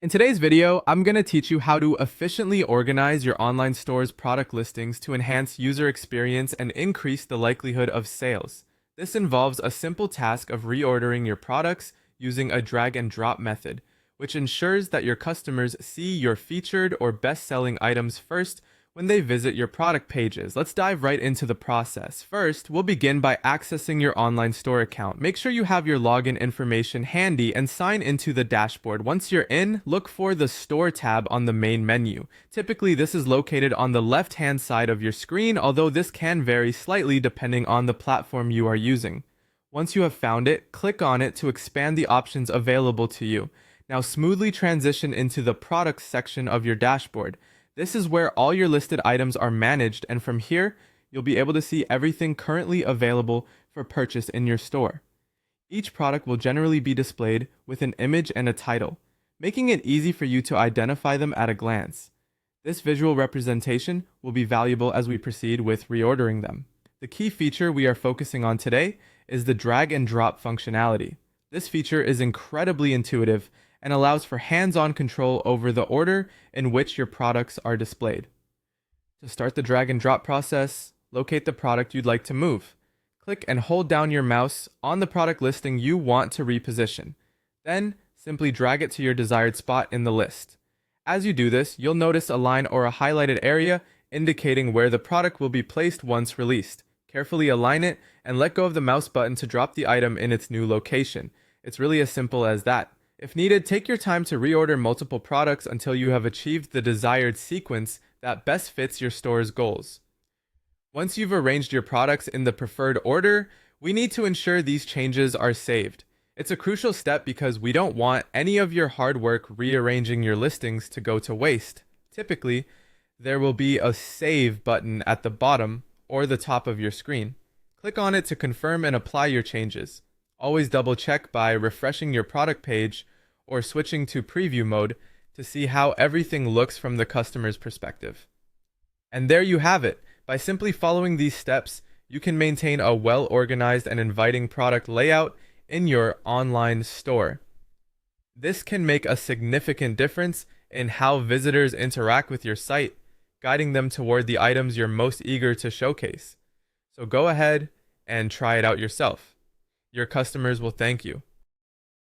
In today's video, I'm going to teach you how to efficiently organize your online store's product listings to enhance user experience and increase the likelihood of sales. This involves a simple task of reordering your products using a drag and drop method, which ensures that your customers see your featured or best-selling items first when they visit your product pages. Let's dive right into the process. First, we'll begin by accessing your online store account. Make sure you have your login information handy and sign into the dashboard. Once you're in, look for the Store tab on the main menu. Typically, this is located on the left-hand side of your screen, although this can vary slightly depending on the platform you are using. Once you have found it, click on it to expand the options available to you. Now smoothly transition into the Products section of your dashboard. This is where all your listed items are managed, and from here, you'll be able to see everything currently available for purchase in your store. Each product will generally be displayed with an image and a title, making it easy for you to identify them at a glance. This visual representation will be valuable as we proceed with reordering them. The key feature we are focusing on today is the drag and drop functionality. This feature is incredibly intuitive and allows for hands-on control over the order in which your products are displayed. To start the drag and drop process, locate the product you'd like to move. Click and hold down your mouse on the product listing you want to reposition. Then, simply drag it to your desired spot in the list. As you do this, you'll notice a line or a highlighted area indicating where the product will be placed once released. Carefully align it and let go of the mouse button to drop the item in its new location. It's really as simple as that. If needed, take your time to reorder multiple products until you have achieved the desired sequence that best fits your store's goals. Once you've arranged your products in the preferred order, we need to ensure these changes are saved. It's a crucial step because we don't want any of your hard work rearranging your listings to go to waste. Typically, there will be a Save button at the bottom or the top of your screen. Click on it to confirm and apply your changes. Always double check by refreshing your product page or switching to preview mode to see how everything looks from the customer's perspective. And there you have it. By simply following these steps, you can maintain a well-organized and inviting product layout in your online store. This can make a significant difference in how visitors interact with your site, guiding them toward the items you're most eager to showcase. So go ahead and try it out yourself. Your customers will thank you.